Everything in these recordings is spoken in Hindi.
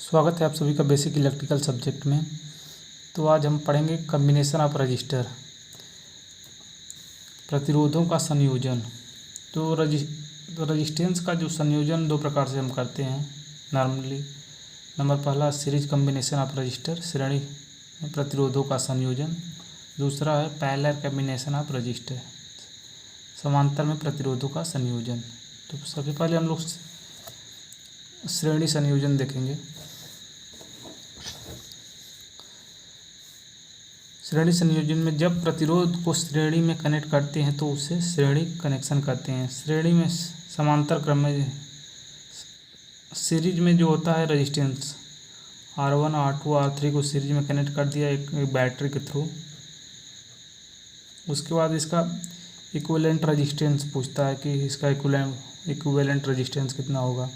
स्वागत है आप सभी का बेसिक इलेक्ट्रिकल सब्जेक्ट में। तो आज हम पढ़ेंगे कम्बिनेशन ऑफ रजिस्टर, प्रतिरोधों का संयोजन। तो रजिस्टेंस का जो संयोजन दो प्रकार से हम करते हैं नॉर्मली। नंबर पहला सीरीज कम्बिनेशन ऑफ रजिस्टर, श्रेणी में प्रतिरोधों का संयोजन। दूसरा है पैरेलल कम्बिनेशन ऑफ रजिस्टर, समांतर में प्रतिरोधों का संयोजन। तो सबसे पहले हम लोग श्रेणी संयोजन देखेंगे। श्रेणी संयोजन में जब प्रतिरोध को श्रेणी में कनेक्ट करते हैं तो उसे श्रेणी कनेक्शन कहते हैं। श्रेणी में समांतर क्रम में, सीरीज में जो होता है रजिस्टेंस R1 R2 R3 को सीरीज में कनेक्ट कर दिया एक बैटरी के थ्रू। उसके बाद इसका इक्विवेलेंट रजिस्टेंस पूछता है कि इसका इक्विवेलेंट रजिस्टेंस कितना होगा।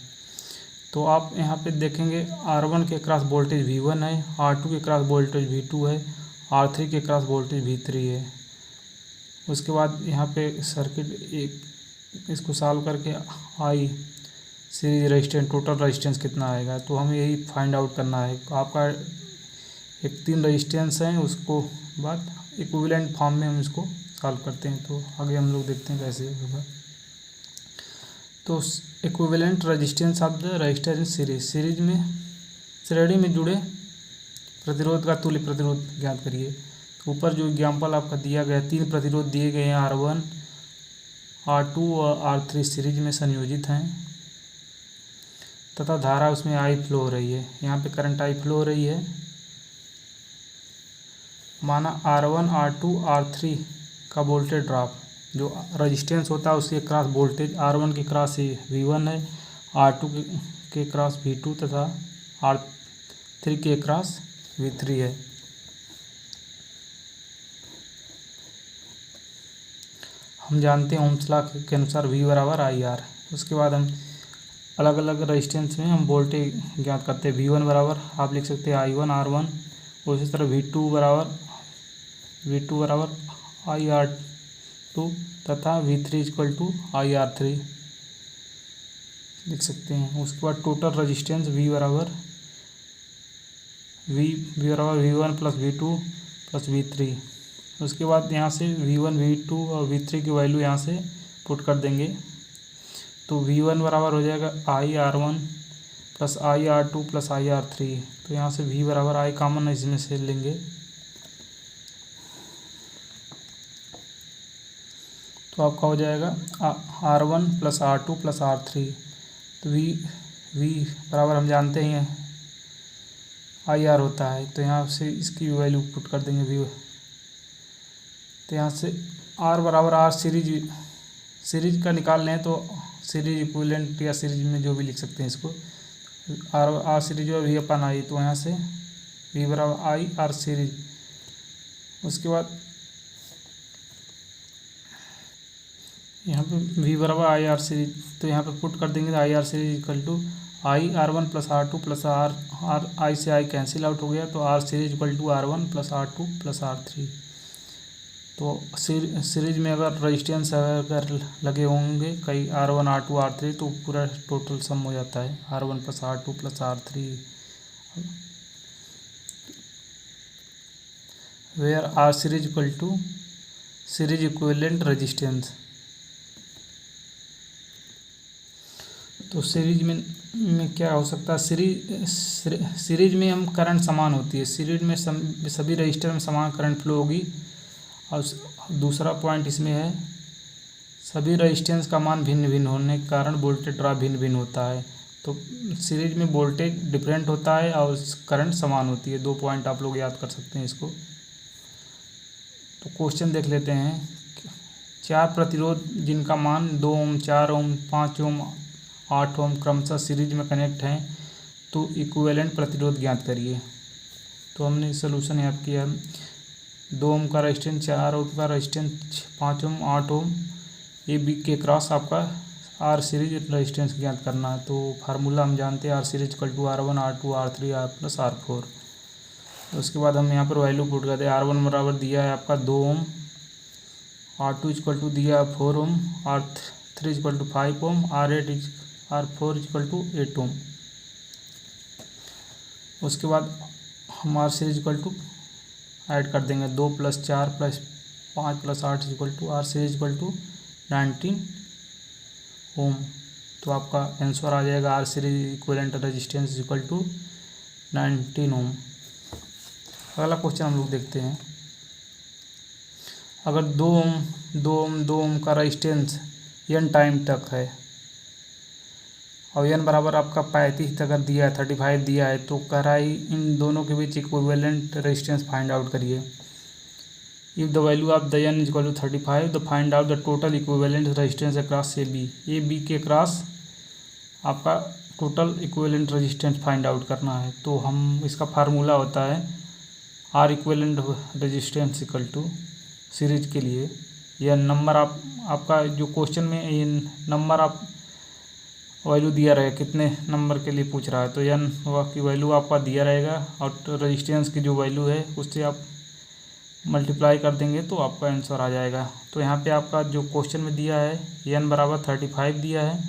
तो आप यहाँ पे देखेंगे R1 के क्रॉस वोल्टेज V1 है, R2 के क्रॉस वोल्टेज V2 है, R3 के क्रॉस वोल्टेज V3 है। उसके बाद यहाँ पे सर्किट एक इसको सॉल्व करके आई सीरीज रेजिस्टेंस टोटल रेजिस्टेंस कितना आएगा, तो हमें यही फाइंड आउट करना है। आपका एक 3 रेजिस्टेंस हैं, उसको बाद इक्विवेलेंट फॉर्म में हम इसको सॉल्व करते हैं। तो आगे हम लोग देखते हैं कैसे होगा। तो equivalent resistance of the register in series, series में श्रेणी में जुड़े प्रतिरोध का तुल्य प्रतिरोध ज्ञात करिए। ऊपर जो एग्जाम्पल आपका दिया गया 3 प्रतिरोध दिए गए हैं, R1 R2 और R3 सीरीज में संयोजित हैं तथा धारा उसमें I फ्लो हो रही है। यहाँ पे करंट I फ्लो हो रही है। माना R1 R2 R3 का वोल्टेज ड्रॉप, जो रजिस्टेंस होता है उसके क्रॉस वोल्टेज R1 के क्रॉस V1 है, R2 के क्रॉस V2 तथा R3 के क्रॉस V3 है। हम जानते हैं ओम्स लॉ के अनुसार V बराबर IR। उसके बाद हम अलग अलग रेजिस्टेंस में हम वोल्टेज ज्ञात करते हैं। V1 बराबर आप लिख सकते हैं I1 R1, और इसी तरह V2 बराबर IR2 तथा V3 इक्वल टू IR3 लिख सकते हैं। उसके बाद टोटल रेजिस्टेंस V बराबर V1 plus V2 plus V3। उसके बाद यहाँ से V1 V2 और V3 की वैल्यू यहाँ से पुट कर देंगे। तो V1 बराबर हो जाएगा IR1 plus IR2 plus IR3। तो यहाँ से V बराबर I कॉमन इसमें से लेंगे, तो आपका हो जाएगा R1 plus R2 plus R3। तो V बराबर हम जानते हैं IR होता है, तो यहाँ से इसकी वैल्यू पुट कर देंगे V। तो यहाँ से R बराबर R सीरीज का निकाल लें तो सीरीज इक्विवेलेंट या सीरीज में जो भी लिख सकते हैं इसको, R सीरीज और V अपन I। तो यहाँ से V बराबर I R सीरीज। उसके बाद यहाँ पे V बराबर I R सीरीज, तो यहाँ पे पुट कर देंगे I R series equal to I R1 plus R2 plus R I से I कैंसिल आउट हो गया, तो R series equal to R1 plus R2 plus R3। तो सीरीज में अगर रेजिस्टेंस अगर लगे होंगे कई R1 R2 R3 तो पूरा टोटल सम हो जाता है R1 plus R2 plus R3, where R series equal to series equivalent resistance. तो सीरीज में क्या हो सकता है, सीरीज में हम करंट समान होती है, सीरीज में सभी रजिस्टर में समान करंट फ्लो होगी। और दूसरा पॉइंट इसमें है सभी रेजिस्टेंस का मान भिन्न भिन्न होने के कारण वोल्टेज ड्रॉप भिन्न भिन्न होता है। तो सीरीज में वोल्टेज डिफरेंट होता है और करंट समान होती है। 2 पॉइंट आप लोग याद कर सकते हैं इसको। तो क्वेश्चन देख लेते हैं। 4 प्रतिरोध जिनका मान 2 ओम 4 ओम 5 ओम 8 ओम क्रमशः सीरीज में कनेक्ट हैं, तो इक्विवेलेंट प्रतिरोध ज्ञात करिए। तो हमने सोल्यूशन याद किया। 2 ओम का रेजिस्टेंस, 4 ओम का रेजिस्टेंस, 5 ओम 8 ओम ये बी के क्रॉस आपका R सीरीज रेजिस्टेंस ज्ञात करना है। तो फार्मूला हम जानते हैं R series equal to R1 R2 R3 R plus R4। उसके बाद हम यहाँ पर वैल्यू पुट करते हैं। R1 बराबर दिया है आपका 2 ओम, R2 इक्वल टू दिया 4 ohm, R3 equal to 5 ohm, R4 equal to 8 ohm. उसके बाद हम R series equal to add कर देंगे 2 + 4 + 5 + 8 equal to R series equal to 19 ohm. तो आपका आंसर आ जाएगा R series equivalent resistance equal to 19 ohm. अगला क्वेश्चन हम लोग देखते हैं। अगर 2 ओम का रेजिस्टेंस n टाइम तक है और n बराबर आपका 35 अगर दिया है, 35 दिया है, तो कह रहा है इन दोनों के बीच इक्विवेलेंट रेजिस्टेंस फाइंड आउट करिए। If the value of the n is equal to 35 the find out the total equivalent resistance across A B के क्रॉस आपका total equivalent resistance find out करना है। तो हम इसका फार्मूला होता है R equivalent resistance equal to series के लिए यह नंबर आपका जो क्वेश्चन में ये नंबर आप वैल्यू दिया रहेगा, कितने नंबर के लिए पूछ रहा है, तो n की वैल्यू आपका दिया रहेगा और रेजिस्टेंस की जो वैल्यू है उससे आप मल्टीप्लाई कर देंगे तो आपका आंसर आ जाएगा। तो यहाँ पे आपका जो क्वेश्चन में दिया है n बराबर 35 दिया है,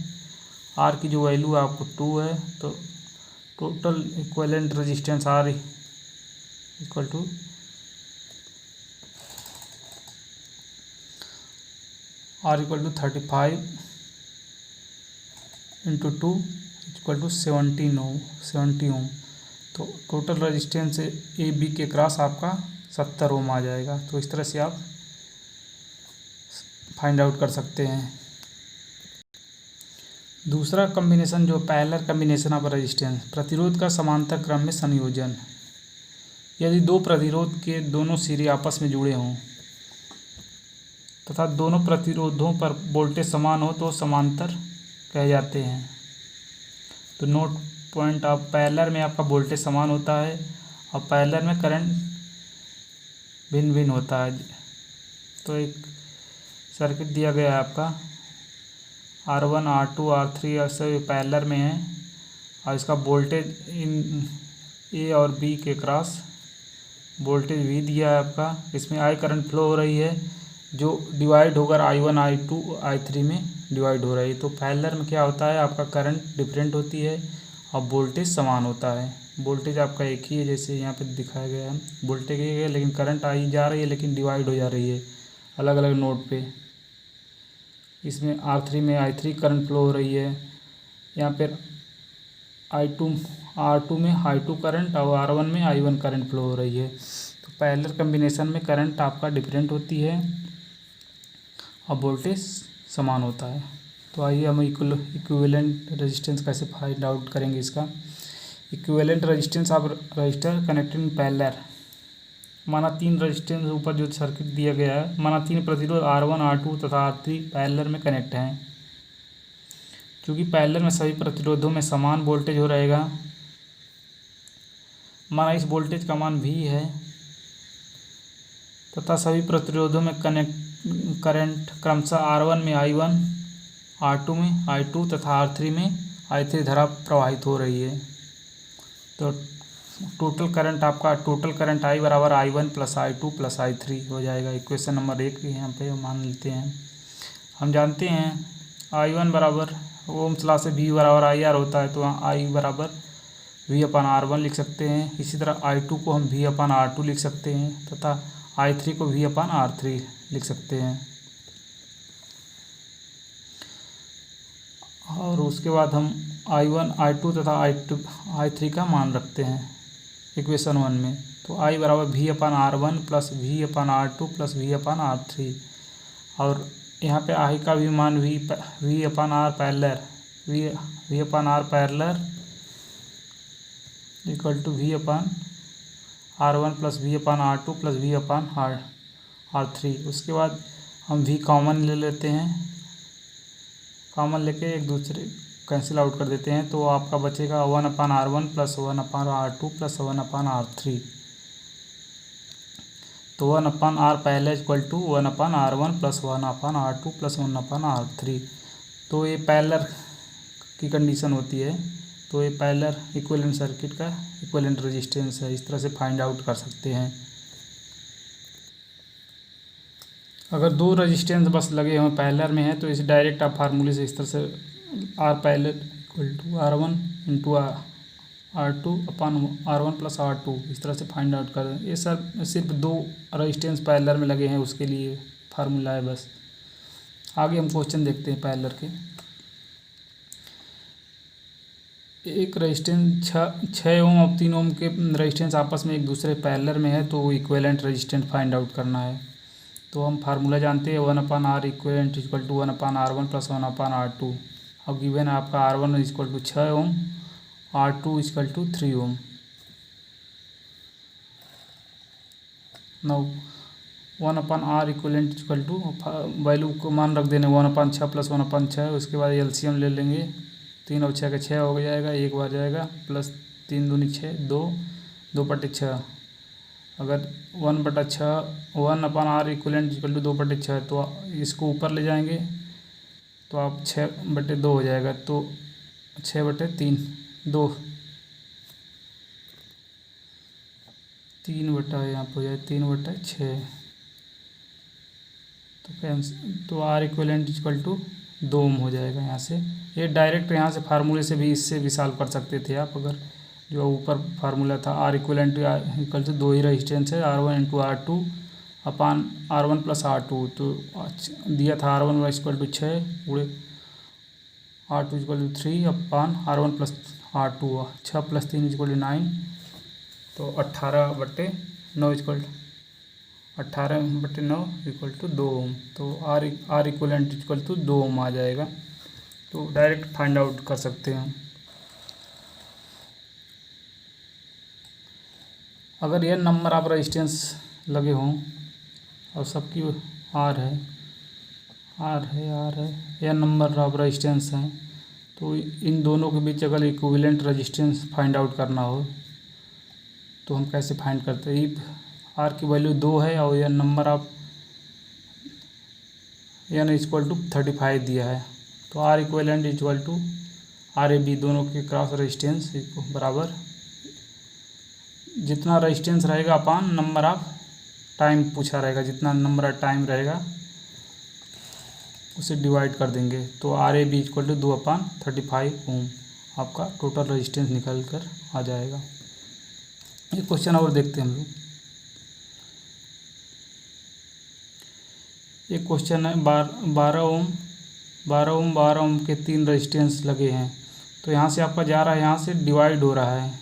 r की जो वैल्यू है आपको 2 है, तो total equivalent resistance r equal to R equal to 35 into 2 equal to 70 ohm. तो टोटल रेजिस्टेंस ए बी के क्रॉस आपका 70 ओम आ जाएगा। तो इस तरह से आप फाइंड आउट कर सकते हैं। दूसरा कम्बिनेशन जो पैरेलल कम्बिनेशन ऑफ रेजिस्टेंस, प्रतिरोध का समांतर क्रम में संयोजन। यदि दो प्रतिरोध के दोनों सिरे आपस में जुड़े हों तथा दोनों प्रतिरोधों पर वोल्टेज समान हो तो समांतर कहे जाते हैं। तो नोट पॉइंट ऑफ पैरेलल में आपका वोल्टेज समान होता है और पैरेलल में करंट भिन्न भिन्न होता है। तो एक सर्किट दिया गया है आपका R1 R2 R3 ऐसे पैरेलल में है और इसका वोल्टेज इन ए और बी के क्रॉस वोल्टेज V दिया है आपका। इसमें I करंट फ्लो हो रही है जो डिवाइड होकर I1 I2 I3 में डिवाइड हो रही है। तो पैरेलल में क्या होता है, आपका करंट डिफरेंट होती है और वोल्टेज समान होता है। वोल्टेज आपका एक ही है, जैसे यहाँ पे दिखाया गया है वोल्टेज एक है लेकिन करंट आई जा रही है लेकिन डिवाइड हो जा रही है अलग अलग नोड पे। इसमें R3 में I3 करंट फ्लो हो रही है, यहाँ पर R2 में I2 करंट और R1 में I1 करंट फ्लो हो रही है। तो पैरेलल कम्बिनेशन में करंट आपका डिफरेंट होती है और वोल्टेज समान होता है। तो आइए हम इक्विवेलेंट रेजिस्टेंस कैसे फाइंड आउट करेंगे इसका। Equivalent resistance of register connected in parallel. माना 3 रेजिस्टेंस ऊपर जो सर्किट दिया गया है, माना 3 प्रतिरोध R1 R2 तथा R3 पैरेलल में कनेक्ट हैं। क्योंकि पैरेलल में सभी प्रतिरोधों में समान वोल्टेज हो रहेगा, माना इस वोल्टेज का मान V है तथा सभी प्रतिरोधों में करंट क्रमशः R1 में I1 R2 में I2 तथा R3 में I3 धारा प्रवाहित हो रही है। तो टोटल करंट I बराबर I1 + I2 + I3 हो जाएगा। इक्वेशन नंबर 1 यहाँ पे मान लेते हैं। हम जानते हैं I1 बराबर ओम्स लॉ से V बराबर IR होता है, तो I बराबर V/R1 लिख सकते हैं। इसी तरह I2 को हम V/R2 लिख सकते हैं तथा I3 को V/R3 लिख सकते हैं। और उसके बाद हम I1 I2 तथा I3 का मान रखते हैं इक्वेशन 1 में। तो I बराबर V/R1 + V/R2 + V/R3 और यहाँ पे I का भी मान V/R parallel equal to V/R1 + V/R2 + V/R3। उसके बाद हम V कॉमन ले लेते हैं, कॉमन लेके एक दूसरे कैंसिल आउट कर देते हैं। तो आपका बचेगा 1/R1 + 1/R2 + 1/R3। तो 1/R parallel equal to 1/R1 + 1/R2 + 1/R3। तो ये पैरेलल की कंडीशन होती है। तो ये पैरेलल इक्विवेलेंट सर्किट का इक्विवेलेंट रेजिस्टेंस है। इस तरह से फाइंड आउट कर सकते हैं। अगर 2 रेजिस्टेंस बस लगे हों पैरेलल में है तो इस डायरेक्ट आप फार्मूले से इस तरह से R parallel equal to R1 × R2 upon R1 plus R2 इस तरह से फाइंड आउट कर दें। ये सर सिर्फ 2 रजिस्टेंस पैरेलल में लगे हैं उसके लिए फार्मूला है बस। आगे हम क्वेश्चन देखते हैं पैरेलल के। एक रेजिस्टेंस 6 ओम और 3 ओम के रेजिस्टेंस आपस में एक दूसरे पैरेलल में है तो इक्विवेलेंट रेजिस्टेंस फाइंड आउट करना है। तो हम फार्मूला जानते हैं 1/R equivalent equal to 1/R1 plus 1/R2। अब गिवन है आपका R1 equal to 6 ohm, R2 equal to 3 ohm. Now 1/R equivalent equal to value को मान रख देने 1/6 प्लस 1/6। उसके बाद एलसीएम ले लेंगे, 3 और 6 का 6 हो जाएगा, एक बार जाएगा प्लस 3 दूनी 6, 2/6। अगर 1/R इक्विवेलेंट इक्वल टू 2/6 तो इसको ऊपर ले जाएंगे तो आप 6/2 हो जाएगा। तो 6/3 2 3 बटा यहाँ पर हो जाए 3/6। तो R इक्विवेलेंट इक्वल टू 2 ओम हो जाएगा यहाँ से। ये डायरेक्ट यहाँ से फार्मूले से भी इससे भी सॉल्व कर सकते थे आप। अगर जो ऊपर फार्मूला था R इक्विवेलेंट इक्वल टू 2 ही रेजिस्टेंस है R1 into R2 upon R1 plus R2। तो दिया था R1 इक्वल टू 6 पूरे R2 equal to 3 upon R1 plus R2। 6 plus 3 equal to 9। तो 18/9 इक्वल 18/9 इक्वल टू 2 ओम। तो R इक्विवेलेंट इक्वल टू 2 ओम आ जाएगा। तो डायरेक्ट फाइंड आउट कर सकते हैं। अगर यह नंबर आप रेजिस्टेंस लगे हों और सबकी R है यह नंबर आप रेजिस्टेंस हैं तो इन दोनों के बीच अगर इक्विवेलेंट रेजिस्टेंस फाइंड आउट करना हो तो हम कैसे फाइंड करते हैं। R की वैल्यू 2 है और यह नंबर आप n इक्वल टू 35 दिया है। तो R equivalent equal to RAB दोनों के क्रॉस रेजिस्टेंस बराबर जितना रेजिस्टेंस रहेगा अपान नंबर ऑफ टाइम पूछा रहेगा, जितना नंबर ऑफ टाइम रहेगा उसे डिवाइड कर देंगे। तो RAB इक्वल टू 2/35 ओम आपका टोटल रेजिस्टेंस निकल कर आ जाएगा। ये क्वेश्चन और देखते हैं हम लोग। एक क्वेश्चन है 12 ओम के 3 रेजिस्टेंस लगे हैं। तो यहाँ से आपका जा रहा है, यहाँ से डिवाइड हो रहा है।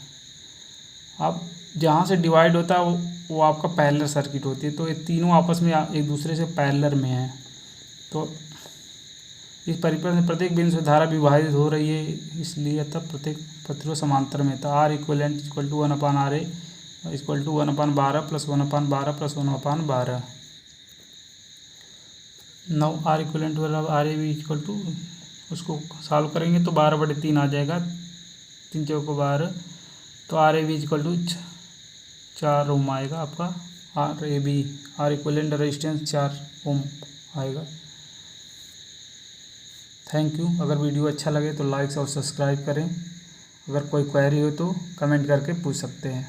अब जहाँ से डिवाइड होता है वो आपका पैरेलल सर्किट होती है। तो ये तीनों आपस में एक दूसरे से पैरेलल में है। तो इस परिपथ में प्रत्येक बिंदु से धारा विभाजित हो रही है, इसलिए तब प्रत्येक प्रतिरोध समांतर में था। R equivalent equal to 1/RA equal to 1/12 plus 1/12 plus 1/12। Now R equivalent बराबर RAB इक्वल टू उसको सॉल्व करेंगे तो 12/3 आ जाएगा, 3 चौको 12। तो RAB इक्वल टू 4 ओम आएगा आपका। RAB R इक्विवेलेंट रेजिस्टेंस 4 ओम आएगा। Thank you. अगर वीडियो अच्छा लगे तो लाइक और सब्सक्राइब करें। अगर कोई क्वेरी हो तो कमेंट करके पूछ सकते हैं।